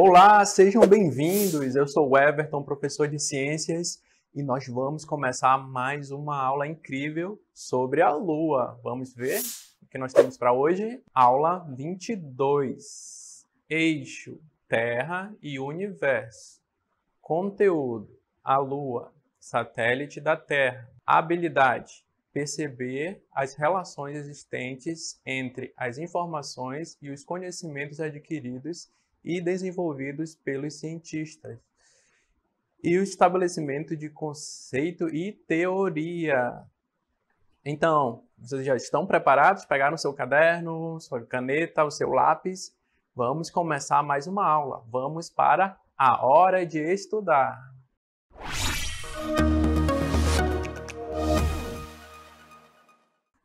Olá, sejam bem-vindos. Eu sou o Everton, professor de ciências, e nós vamos começar mais uma aula incrível sobre a Lua. Vamos ver o que nós temos para hoje? Aula 22. Eixo, Terra e Universo. Conteúdo: a Lua, satélite da Terra. Habilidade: perceber as relações existentes entre as informações e os conhecimentos adquiridos e desenvolvidos pelos cientistas. E o estabelecimento de conceito e teoria. Então, vocês já estão preparados? Pegaram o seu caderno, sua caneta, o seu lápis? Vamos começar mais uma aula. Vamos para a hora de estudar.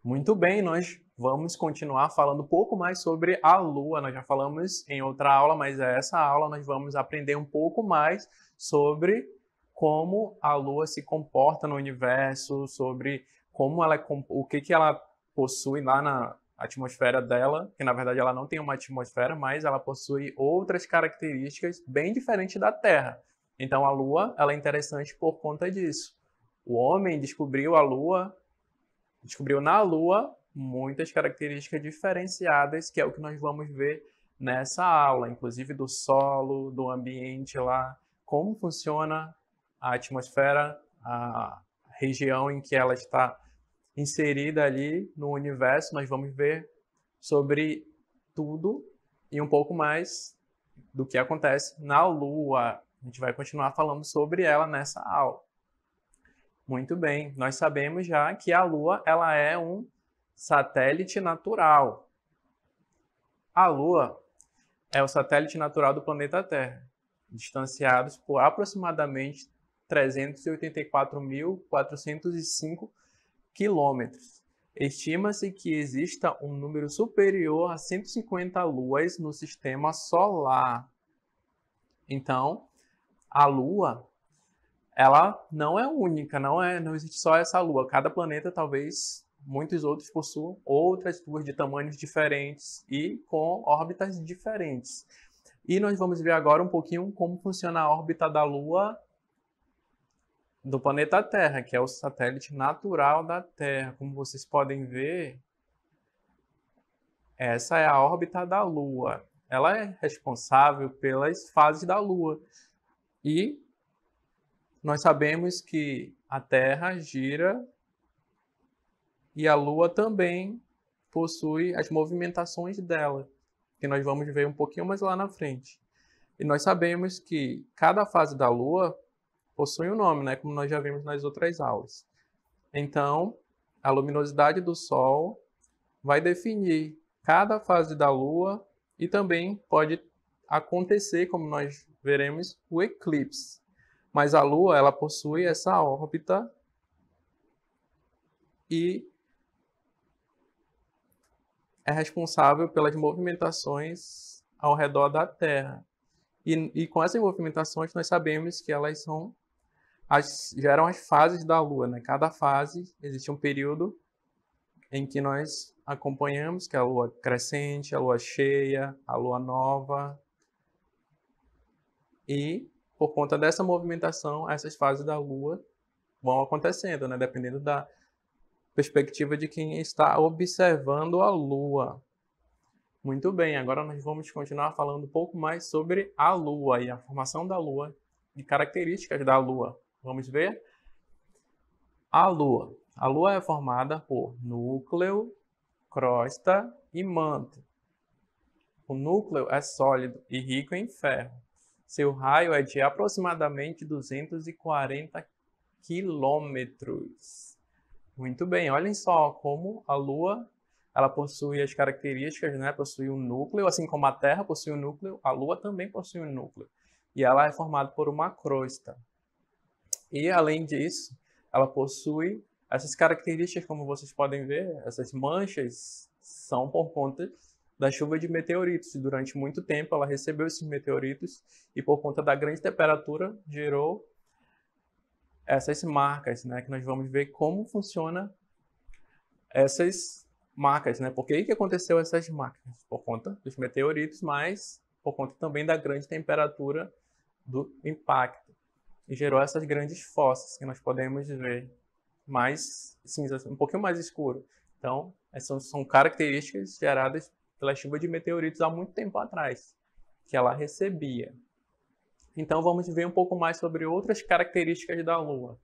Muito bem, nós vamos continuar falando um pouco mais sobre a Lua. Nós já falamos em outra aula, mas essa aula nós vamos aprender um pouco mais sobre como a Lua se comporta no universo, sobre como ela, o que ela possui lá na atmosfera dela, que na verdade ela não tem uma atmosfera, mas ela possui outras características bem diferentes da Terra. Então a Lua ela é interessante por conta disso. O homem descobriu na Lua muitas características diferenciadas, que é o que nós vamos ver nessa aula, inclusive do solo, do ambiente lá, como funciona a atmosfera, a região em que ela está inserida ali no universo. Nós vamos ver sobre tudo e um pouco mais do que acontece na Lua. A gente vai continuar falando sobre ela nessa aula. Muito bem, nós sabemos já que a Lua ela é um satélite natural. A Lua é o satélite natural do planeta Terra, distanciados por aproximadamente 384.405 quilômetros. Estima-se que exista um número superior a 150 luas no sistema solar. Então, a Lua ela não é única, não existe só essa Lua. Cada planeta, talvez, muitos outros possuam outras luas de tamanhos diferentes e com órbitas diferentes. E nós vamos ver agora um pouquinho como funciona a órbita da Lua do planeta Terra, que é o satélite natural da Terra. Como vocês podem ver, essa é a órbita da Lua. Ela é responsável pelas fases da Lua. E nós sabemos que a Terra gira e a Lua também possui as movimentações dela, que nós vamos ver um pouquinho mais lá na frente. E nós sabemos que cada fase da Lua possui um nome, né? Como nós já vimos nas outras aulas. Então, a luminosidade do Sol vai definir cada fase da Lua e também pode acontecer, como nós veremos, o eclipse. Mas a Lua, ela possui essa órbita e é responsável pelas movimentações ao redor da Terra. E com essas movimentações, nós sabemos que elas geram as fases da Lua, né? Cada fase existe um período em que nós acompanhamos, que é a Lua crescente, a Lua cheia, a Lua nova. E por conta dessa movimentação, essas fases da Lua vão acontecendo, né? Dependendo da perspectiva de quem está observando a Lua. Muito bem, agora nós vamos continuar falando um pouco mais sobre a Lua e a formação da Lua e características da Lua. Vamos ver? A Lua. A Lua é formada por núcleo, crosta e manto. O núcleo é sólido e rico em ferro. Seu raio é de aproximadamente 240 quilômetros. Muito bem, olhem só como a Lua ela possui as características, né? Possui um núcleo, assim como a Terra possui um núcleo, a Lua também possui um núcleo. E ela é formada por uma crosta. E, além disso, ela possui essas características, como vocês podem ver, essas manchas são por conta da chuva de meteoritos. Durante muito tempo ela recebeu esses meteoritos e por conta da grande temperatura gerou essas marcas, né? Que nós vamos ver como funciona essas marcas, né? Por que aconteceu essas marcas? Por conta dos meteoritos, mas por conta também da grande temperatura do impacto. E gerou essas grandes fossas que nós podemos ver mais cinza, um pouquinho mais escuro. Então, essas são características geradas pela chuva de meteoritos há muito tempo atrás, que ela recebia. Então, vamos ver um pouco mais sobre outras características da Lua.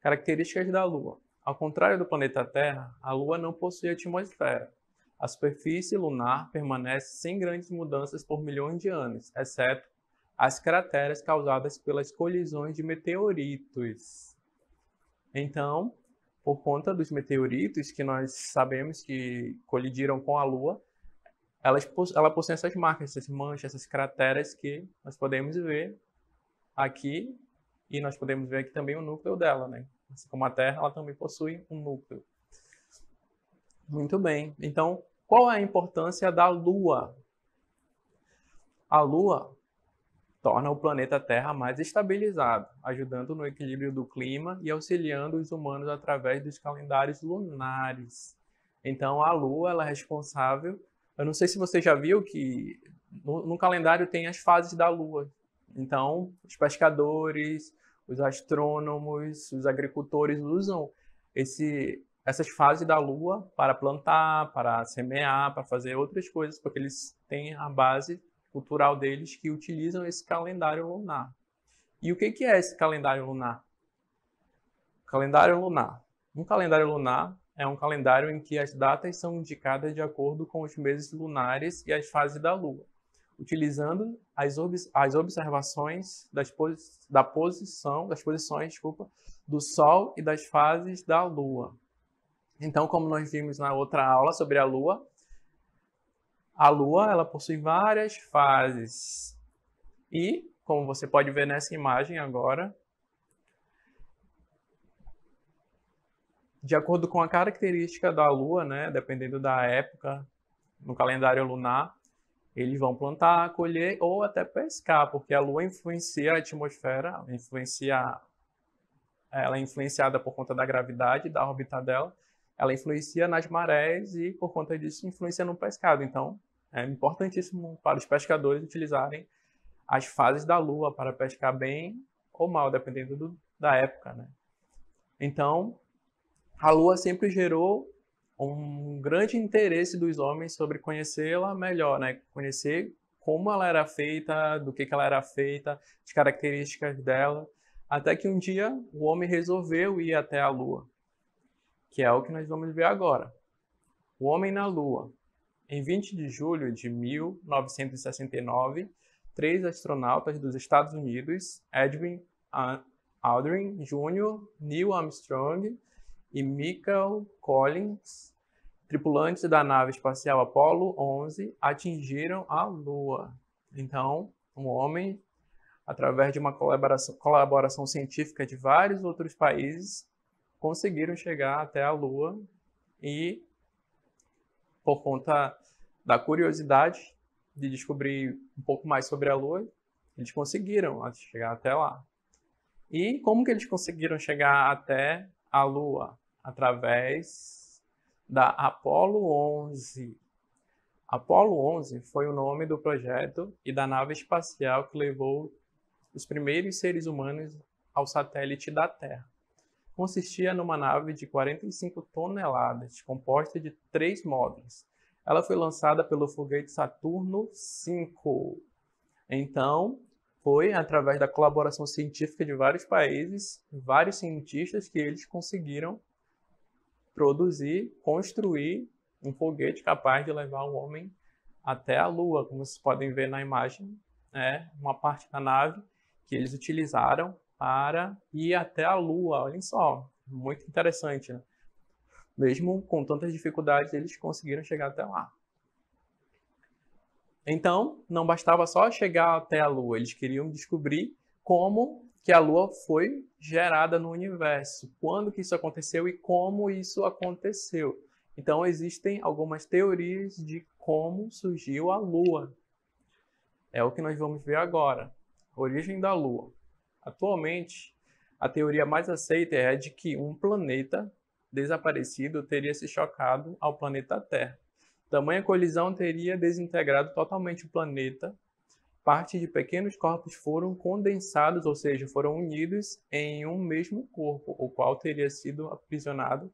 Características da Lua. Ao contrário do planeta Terra, a Lua não possui atmosfera. A superfície lunar permanece sem grandes mudanças por milhões de anos, exceto as crateras causadas pelas colisões de meteoritos. Então, por conta dos meteoritos que nós sabemos que colidiram com a Lua, ela possui essas marcas, essas manchas, essas crateras que nós podemos ver aqui, e nós podemos ver aqui também o núcleo dela, né? Assim como a Terra, ela também possui um núcleo. Muito bem. Então, qual é a importância da Lua? A Lua torna o planeta Terra mais estabilizado, ajudando no equilíbrio do clima e auxiliando os humanos através dos calendários lunares. Então, a Lua ela é responsável. Eu não sei se você já viu que no calendário tem as fases da Lua. Então, os pescadores, os astrônomos, os agricultores usam essas fases da Lua para plantar, para semear, para fazer outras coisas, porque eles têm a base cultural deles que utilizam esse calendário lunar. E o que é esse calendário lunar? Calendário lunar. Um calendário lunar é um calendário em que as datas são indicadas de acordo com os meses lunares e as fases da Lua, utilizando as observações das posições do Sol e das fases da Lua. Então, como nós vimos na outra aula sobre a Lua ela possui várias fases. E, como você pode ver nessa imagem agora, de acordo com a característica da Lua, né, dependendo da época no calendário lunar, eles vão plantar, colher ou até pescar, porque a Lua influencia a atmosfera, ela é influenciada por conta da gravidade da órbita dela, ela influencia nas marés e, por conta disso, influencia no pescado. Então, é importantíssimo para os pescadores utilizarem as fases da Lua para pescar bem ou mal, dependendo da época, né? Então, a Lua sempre gerou um grande interesse dos homens sobre conhecê-la melhor, né? Conhecer como ela era feita, do que ela era feita, as características dela, até que um dia o homem resolveu ir até a Lua, que é o que nós vamos ver agora. O Homem na Lua. Em 20 de julho de 1969, 3 astronautas dos Estados Unidos, Edwin Aldrin Jr., Neil Armstrong e Michael Collins, tripulantes da nave espacial Apollo 11, atingiram a Lua. Então, um homem, através de uma colaboração científica de vários outros países, conseguiram chegar até a Lua e, por conta da curiosidade de descobrir um pouco mais sobre a Lua, eles conseguiram chegar até lá. E como que eles conseguiram chegar até a Lua? Através da Apollo 11. Apollo 11 foi o nome do projeto e da nave espacial que levou os primeiros seres humanos ao satélite da Terra. Consistia numa nave de 45 toneladas, composta de 3 módulos. Ela foi lançada pelo foguete Saturno V. Então, foi através da colaboração científica de vários países, vários cientistas, que eles conseguiram produzir, construir um foguete capaz de levar o homem até a Lua. Como vocês podem ver na imagem, é uma parte da nave que eles utilizaram para ir até a Lua. Olhem só, muito interessante, né? Mesmo com tantas dificuldades, eles conseguiram chegar até lá. Então, não bastava só chegar até a Lua, eles queriam descobrir como que a Lua foi gerada no universo, quando que isso aconteceu e como isso aconteceu. Então, existem algumas teorias de como surgiu a Lua. É o que nós vamos ver agora. Origem da Lua. Atualmente, a teoria mais aceita é a de que um planeta desaparecido teria se chocado ao planeta Terra. Tamanha colisão teria desintegrado totalmente o planeta parte de pequenos corpos foram condensados, ou seja, foram unidos em um mesmo corpo, o qual teria sido aprisionado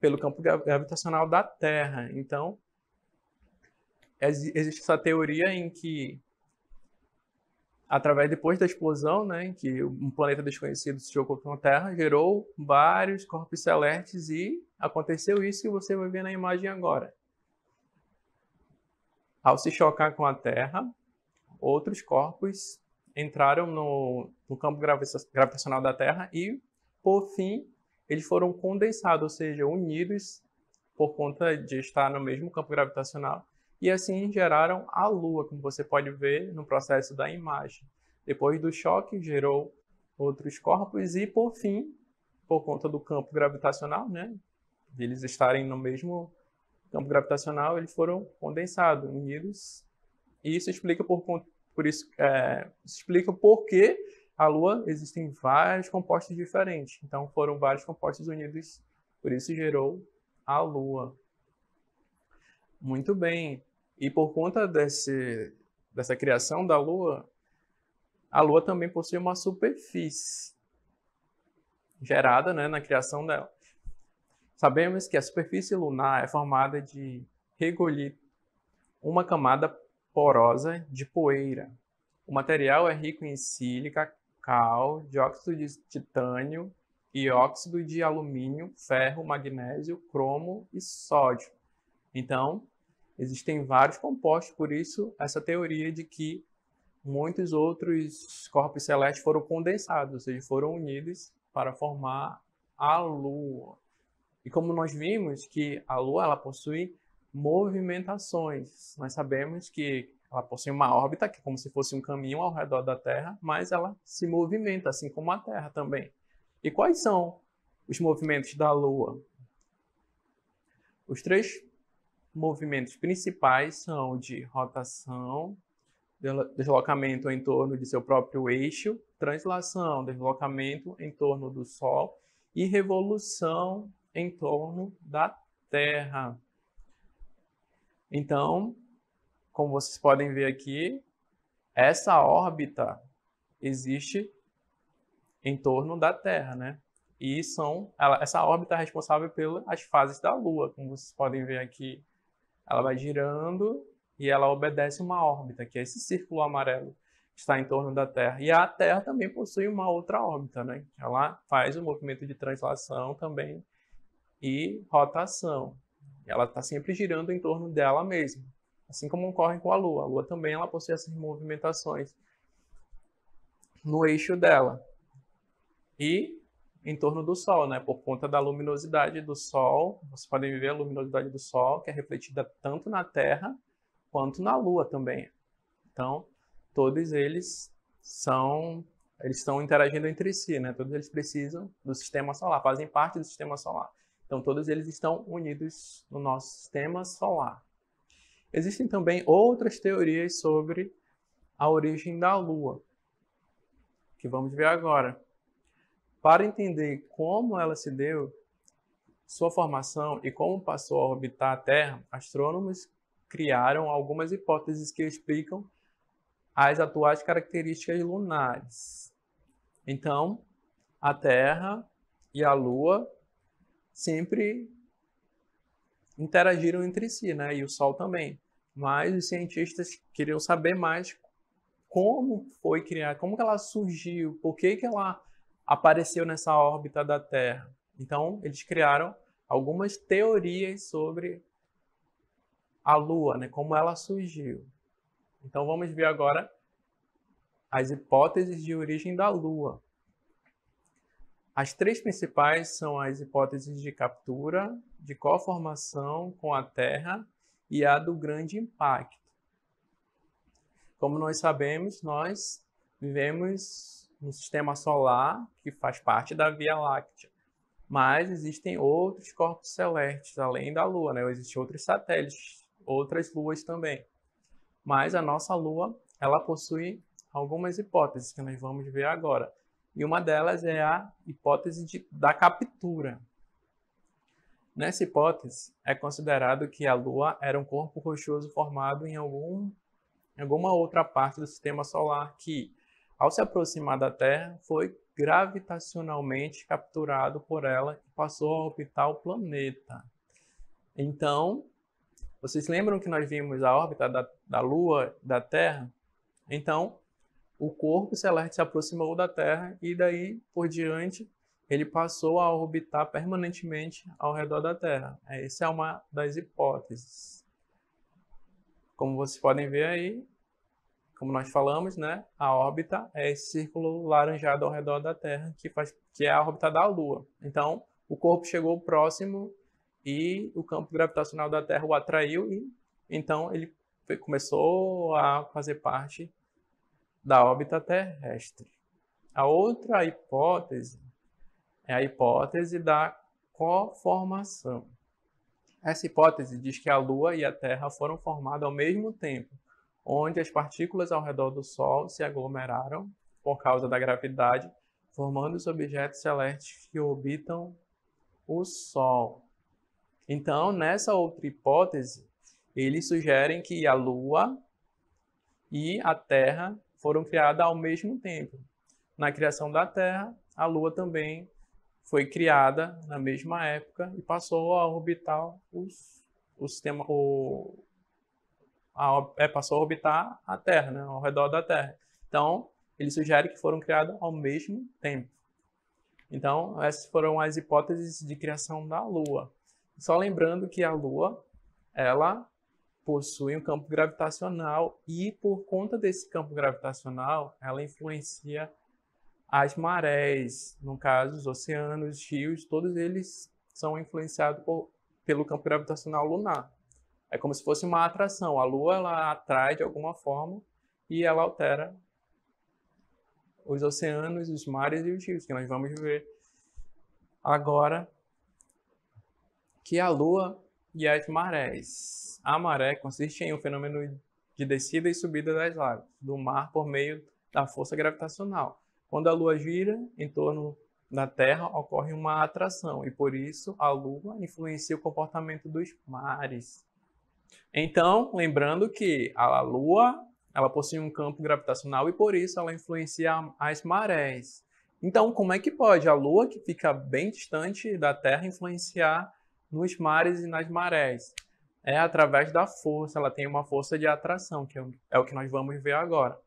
pelo campo gravitacional da Terra. Então, existe essa teoria em que, depois da explosão, né, em que um planeta desconhecido se chocou com a Terra, gerou vários corpos celestes e aconteceu isso que você vai ver na imagem agora. Ao se chocar com a Terra, outros corpos entraram no campo gravitacional da Terra e, por fim, eles foram condensados, ou seja, unidos por conta de estar no mesmo campo gravitacional, e assim geraram a Lua, como você pode ver no processo da imagem. Depois do choque, gerou outros corpos e, por fim, por conta do campo gravitacional, né, de eles estarem no mesmo campo gravitacional, eles foram condensados, unidos, e isso explica explica por que a Lua existem vários compostos diferentes. Então, foram vários compostos unidos, por isso gerou a Lua. Muito bem. E por conta dessa criação da Lua, a Lua também possui uma superfície gerada, né, na criação dela. Sabemos que a superfície lunar é formada de regolito, uma camada porosa de poeira. O material é rico em sílica, cal, dióxido de titânio e óxido de alumínio, ferro, magnésio, cromo e sódio. Então, existem vários compostos, por isso essa teoria de que muitos outros corpos celestes foram condensados, ou seja, foram unidos para formar a Lua. E como nós vimos que a Lua ela possui movimentações, nós sabemos que ela possui uma órbita, que é como se fosse um caminho ao redor da Terra, mas ela se movimenta, assim como a Terra também. E quais são os movimentos da Lua? Os três movimentos principais são de rotação, deslocamento em torno de seu próprio eixo, translação, deslocamento em torno do Sol e revolução em torno da Terra. Então, como vocês podem ver aqui, essa órbita existe em torno da Terra, né? E essa órbita é responsável pelas fases da Lua. Como vocês podem ver aqui, ela vai girando e ela obedece uma órbita, que é esse círculo amarelo que está em torno da Terra. E a Terra também possui uma outra órbita, né? Ela faz o movimento de translação também e rotação. Ela está sempre girando em torno dela mesma, assim como ocorre com a Lua. A Lua também ela possui essas movimentações no eixo dela e em torno do Sol, né? Por conta da luminosidade do Sol. Vocês podem ver a luminosidade do Sol, que é refletida tanto na Terra quanto na Lua também. Então, todos eles estão interagindo entre si, né? Todos eles precisam do sistema solar, fazem parte do sistema solar. Então, todos eles estão unidos no nosso sistema solar. Existem também outras teorias sobre a origem da Lua, que vamos ver agora. Para entender como ela se deu, sua formação e como passou a orbitar a Terra, astrônomos criaram algumas hipóteses que explicam as atuais características lunares. Então, a Terra e a Lua sempre interagiram entre si, né? E o Sol também. Mas os cientistas queriam saber mais como foi criada, como que ela surgiu, por que que ela apareceu nessa órbita da Terra. Então, eles criaram algumas teorias sobre a Lua, né? Como ela surgiu. Então, vamos ver agora as hipóteses de origem da Lua. As três principais são as hipóteses de captura, de coformação com a Terra e a do grande impacto. Como nós sabemos, nós vivemos no sistema solar, que faz parte da Via Láctea. Mas existem outros corpos celestes, além da Lua, né? Existem outros satélites, outras luas também. Mas a nossa Lua, ela possui algumas hipóteses que nós vamos ver agora. E uma delas é a hipótese da captura. Nessa hipótese, é considerado que a Lua era um corpo rochoso formado em em alguma outra parte do sistema solar que, ao se aproximar da Terra, foi gravitacionalmente capturado por ela e passou a orbitar o planeta. Então, vocês lembram que nós vimos a órbita da Lua, da Terra? Então, o corpo celeste se aproximou da Terra e daí por diante ele passou a orbitar permanentemente ao redor da Terra. Essa é uma das hipóteses. Como vocês podem ver aí, como nós falamos, né, a órbita é esse círculo laranjado ao redor da Terra, que é a órbita da Lua. Então, o corpo chegou próximo e o campo gravitacional da Terra o atraiu e então ele começou a fazer parte da órbita terrestre. A outra hipótese é a hipótese da coformação. Essa hipótese diz que a Lua e a Terra foram formadas ao mesmo tempo, onde as partículas ao redor do Sol se aglomeraram por causa da gravidade, formando os objetos celestes que orbitam o Sol. Então, nessa outra hipótese, eles sugerem que a Lua e a Terra foram criadas ao mesmo tempo. Na criação da Terra, a Lua também foi criada na mesma época e passou a orbitar passou a orbitar a Terra, né, ao redor da Terra. Então, eles sugerem que foram criadas ao mesmo tempo. Então, essas foram as hipóteses de criação da Lua. Só lembrando que a Lua, ela possui um campo gravitacional e, por conta desse campo gravitacional, ela influencia as marés, no caso, os oceanos, os rios, todos eles são influenciados pelo campo gravitacional lunar. É como se fosse uma atração. A Lua ela atrai de alguma forma e ela altera os oceanos, os mares e os rios, que nós vamos ver agora que a Lua e as marés. A maré consiste em um fenômeno de descida e subida das águas do mar por meio da força gravitacional. Quando a Lua gira em torno da Terra, ocorre uma atração e, por isso, a Lua influencia o comportamento dos mares. Então, lembrando que a Lua ela possui um campo gravitacional e, por isso, ela influencia as marés. Então, como é que pode a Lua, que fica bem distante da Terra, influenciar nos mares e nas marés? É através da força, ela tem uma força de atração, que é o que nós vamos ver agora.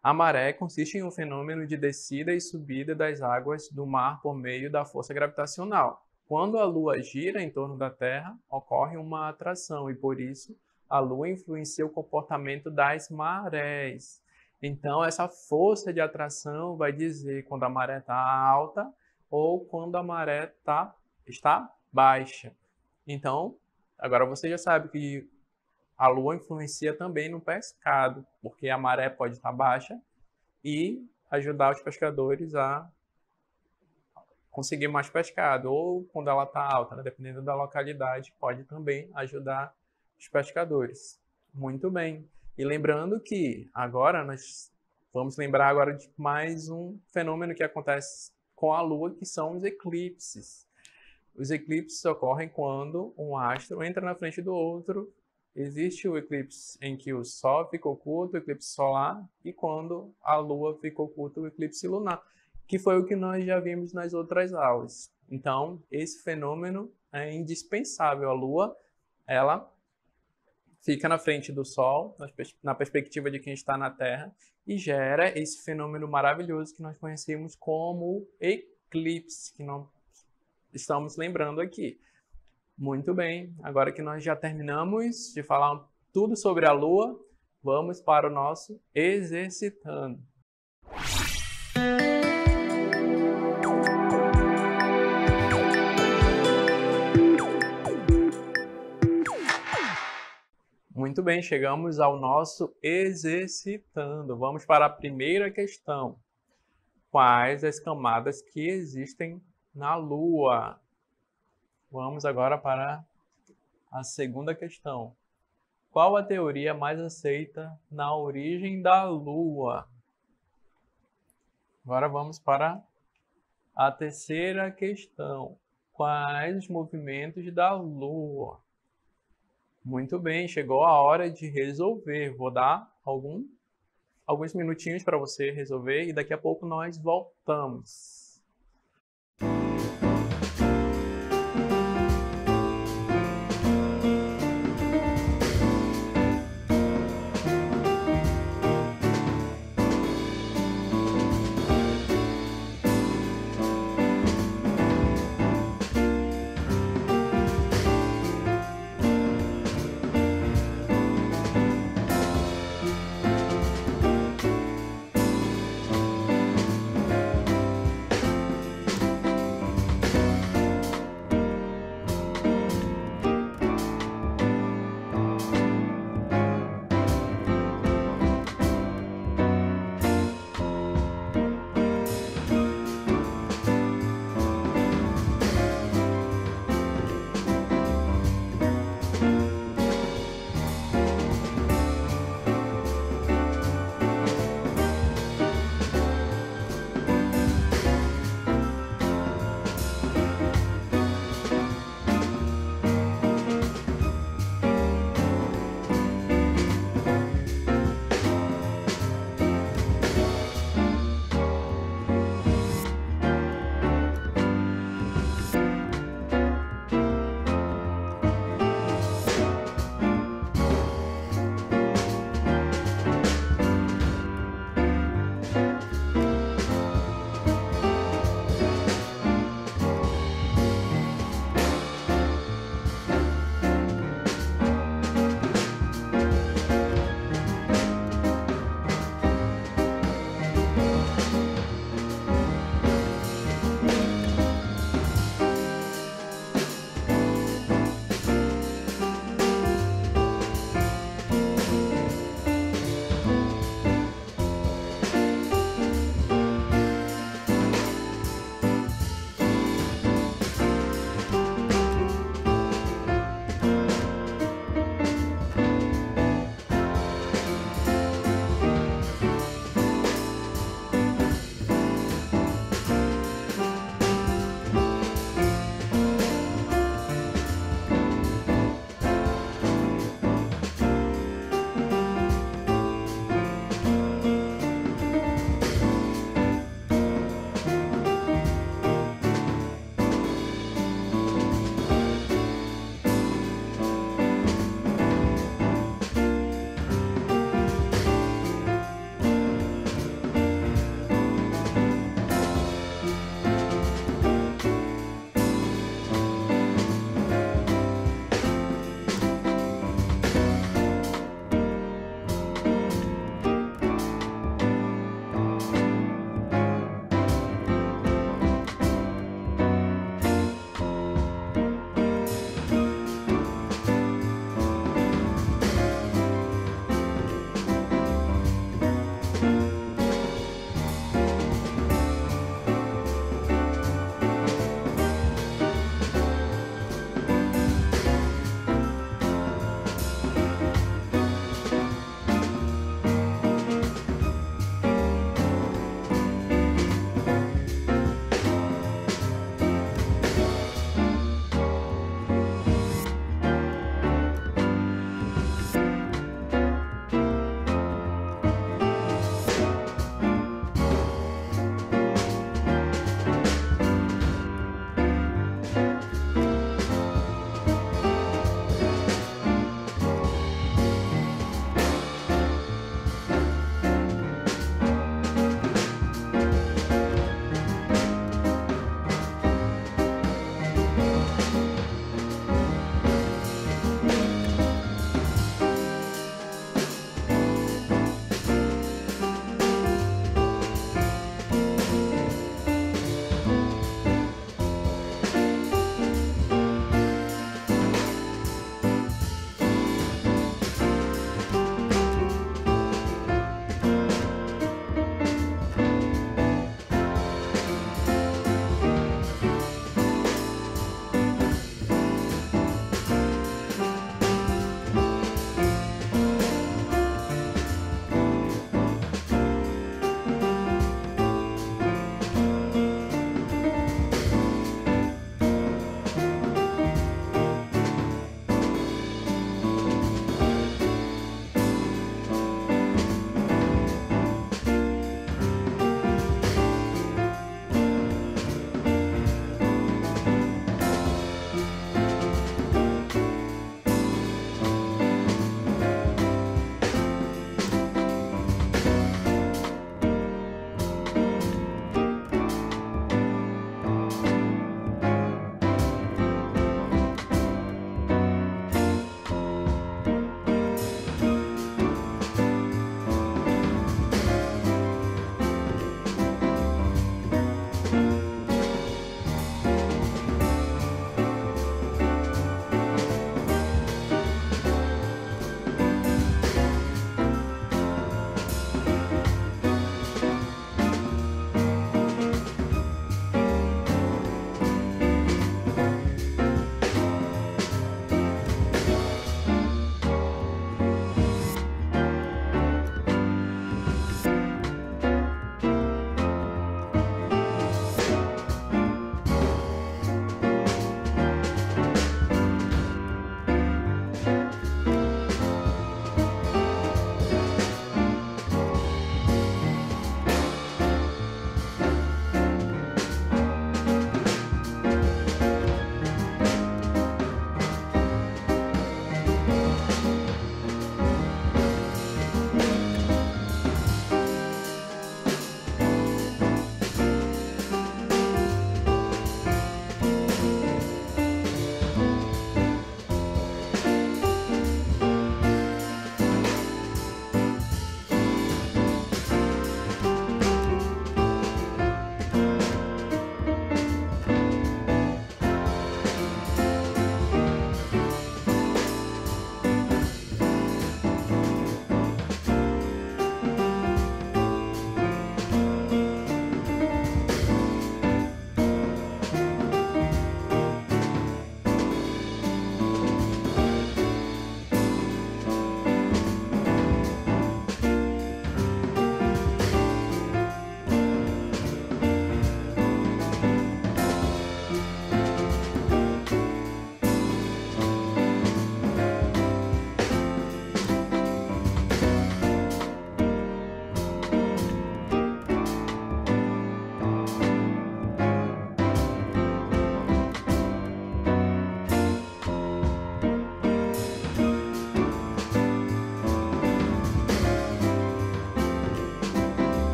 A maré consiste em um fenômeno de descida e subida das águas do mar por meio da força gravitacional. Quando a Lua gira em torno da Terra, ocorre uma atração e, por isso, a Lua influencia o comportamento das marés. Então, essa força de atração vai dizer quando a maré está alta ou quando a maré está baixa. Então, agora você já sabe que a Lua influencia também no pescado, porque a maré pode estar baixa e ajudar os pescadores a conseguir mais pescado, ou quando ela está alta, né? Dependendo da localidade, pode também ajudar os pescadores. Muito bem. E lembrando que agora nós vamos lembrar agora de mais um fenômeno que acontece com a Lua, que são os eclipses. Os eclipses ocorrem quando um astro entra na frente do outro. Existe o eclipse em que o Sol fica oculto, o eclipse solar, e quando a Lua fica oculta, o eclipse lunar, que foi o que nós já vimos nas outras aulas. Então, esse fenômeno é indispensável. A Lua, ela fica na frente do Sol, na perspectiva de quem está na Terra, e gera esse fenômeno maravilhoso que nós conhecemos como eclipse, que nós estamos lembrando aqui. Muito bem, agora que nós já terminamos de falar tudo sobre a Lua, vamos para o nosso exercitando. Muito bem, chegamos ao nosso exercitando. Vamos para a primeira questão. Quais as camadas que existem na Lua? Vamos agora para a segunda questão. Qual a teoria mais aceita na origem da Lua? Agora vamos para a terceira questão. Quais os movimentos da Lua? Muito bem, chegou a hora de resolver. Vou dar alguns minutinhos para você resolver e daqui a pouco nós voltamos.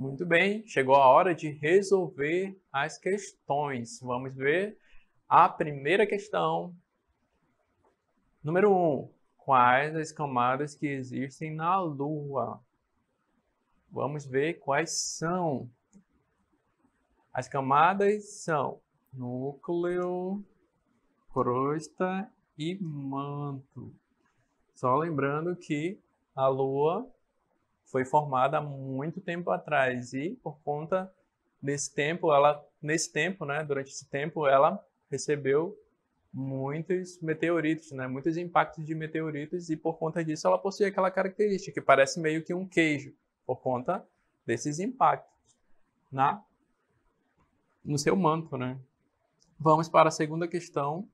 Muito bem, chegou a hora de resolver as questões. Vamos ver a primeira questão. Número 1. Quais as camadas que existem na Lua? Vamos ver quais são. As camadas são núcleo, crosta e manto. Só lembrando que a Lua foi formada há muito tempo atrás e por conta desse tempo, durante esse tempo, ela recebeu muitos meteoritos, muitos impactos de meteoritos e por conta disso ela possui aquela característica que parece meio que um queijo, por conta desses impactos no seu manto, Vamos para a segunda questão.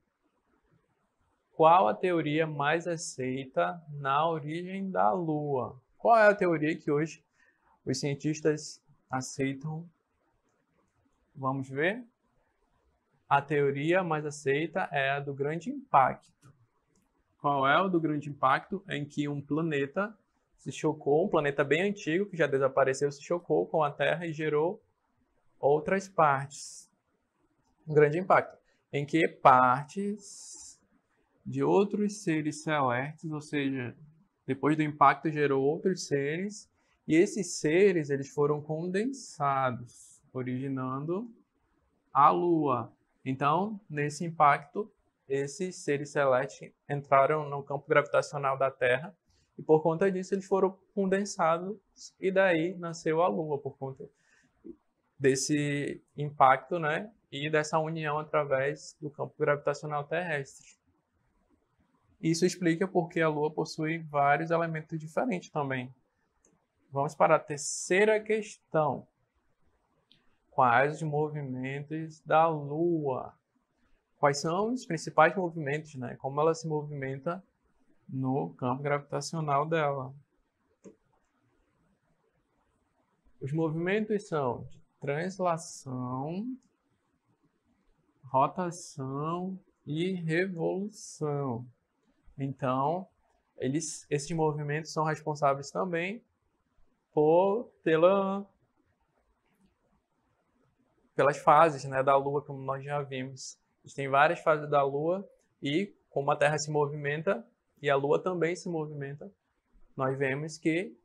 Qual a teoria mais aceita na origem da Lua? Qual é a teoria que hoje os cientistas aceitam? Vamos ver? A teoria mais aceita é a do grande impacto. Qual é o do grande impacto? Em que um planeta se chocou, um planeta bem antigo, que já desapareceu, se chocou com a Terra e gerou outras partes. Um grande impacto, em que partes de outros seres celestes, ou seja, depois do impacto gerou outros seres, e esses seres eles foram condensados, originando a Lua. Então, nesse impacto, esses seres celestes entraram no campo gravitacional da Terra e por conta disso eles foram condensados e daí nasceu a Lua, por conta desse impacto, e dessa união através do campo gravitacional terrestre. Isso explica porque a Lua possui vários elementos diferentes também. Vamos para a terceira questão. Quais os movimentos da Lua? Quais são os principais movimentos, Como ela se movimenta no campo gravitacional dela. Os movimentos são de translação, rotação e revolução. Então, esses movimentos são responsáveis também pelas fases da Lua, como nós já vimos. Existem várias fases da Lua e como a Terra se movimenta e a Lua também se movimenta, nós vemos que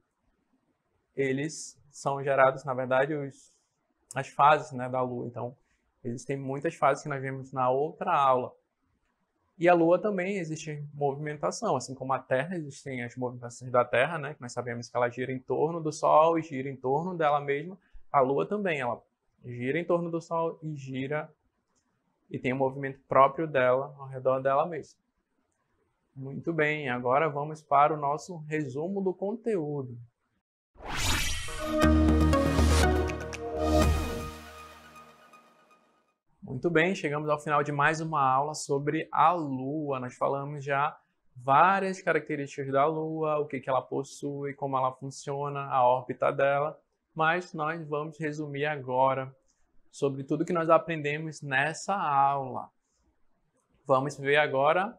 eles são gerados, na verdade, as fases da Lua. Então, existem muitas fases que nós vimos na outra aula. E a Lua também existe movimentação, assim como a Terra, existem as movimentações da Terra, que nós sabemos que ela gira em torno do Sol e gira em torno dela mesma. A Lua também, ela gira em torno do Sol e gira e tem um movimento próprio dela, ao redor dela mesma. Muito bem, agora vamos para o nosso resumo do conteúdo. Muito bem, chegamos ao final de mais uma aula sobre a Lua. Nós falamos já várias características da Lua, o que ela possui, como ela funciona, a órbita dela, mas nós vamos resumir agora sobre tudo que nós aprendemos nessa aula. Vamos ver agora.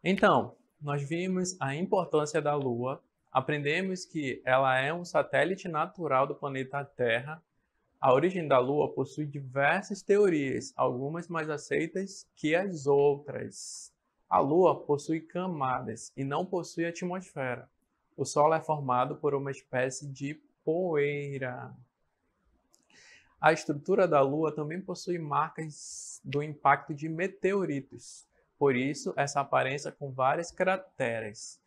Então, nós vimos a importância da Lua, aprendemos que ela é um satélite natural do planeta Terra. A origem da Lua possui diversas teorias, algumas mais aceitas que as outras. A Lua possui camadas e não possui atmosfera. O Sol é formado por uma espécie de poeira. A estrutura da Lua também possui marcas do impacto de meteoritos. Por isso, essa aparência com várias crateras.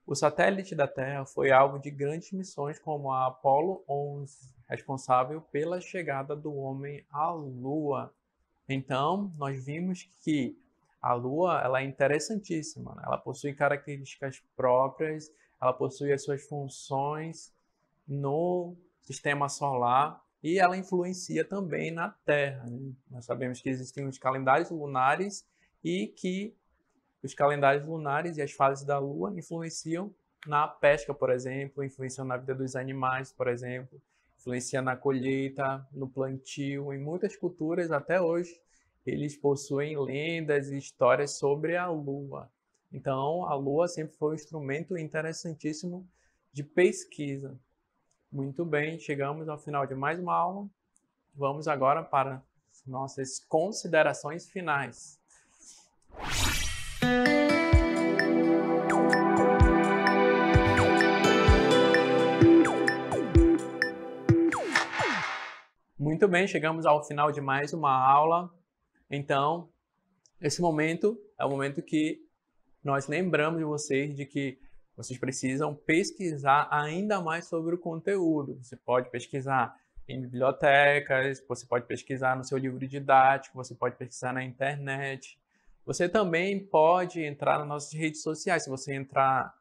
O satélite da Terra foi alvo de grandes missões como a Apollo 11, responsável pela chegada do homem à Lua. Então, nós vimos que a Lua ela é interessantíssima, Ela possui características próprias, ela possui as suas funções no sistema solar e ela influencia também na Terra. Nós sabemos que existem os calendários lunares e que os calendários lunares e as fases da Lua influenciam na pesca, por exemplo, influenciam na vida dos animais, por exemplo, influenciam na colheita, no plantio. Em muitas culturas, até hoje, eles possuem lendas e histórias sobre a Lua. Então, a Lua sempre foi um instrumento interessantíssimo de pesquisa. Muito bem, chegamos ao final de mais uma aula. Vamos agora para nossas considerações finais. Muito bem, chegamos ao final de mais uma aula. Então, esse momento é o momento que nós lembramos de vocês de que vocês precisam pesquisar ainda mais sobre o conteúdo. Você pode pesquisar em bibliotecas, você pode pesquisar no seu livro didático, você pode pesquisar na internet. Você também pode entrar nas nossas redes sociais. Se você entrar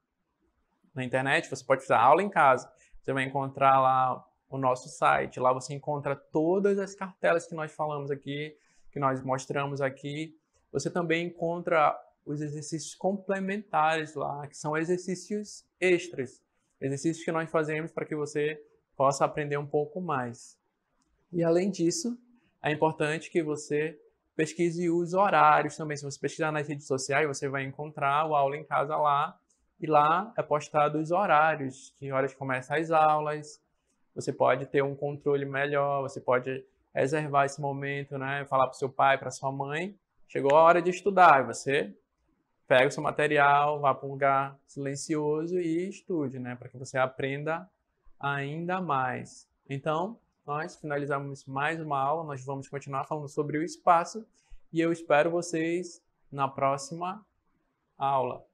na internet, você pode fazer aula em casa. Você vai encontrar lá o nosso site. Lá você encontra todas as cartelas que nós falamos aqui, que nós mostramos aqui. Você também encontra os exercícios complementares lá, que são exercícios extras. Exercícios que nós fazemos para que você possa aprender um pouco mais. E além disso, é importante que você pesquise os horários também. Se você pesquisar nas redes sociais, você vai encontrar o Aula em Casa lá. E lá é postado os horários, que horas começam as aulas. Você pode ter um controle melhor, você pode reservar esse momento, né? Falar para o seu pai, para sua mãe, chegou a hora de estudar. E você pega o seu material, vá para um lugar silencioso e estude, né? Para que você aprenda ainda mais. Então, nós finalizamos mais uma aula, nós vamos continuar falando sobre o espaço e eu espero vocês na próxima aula.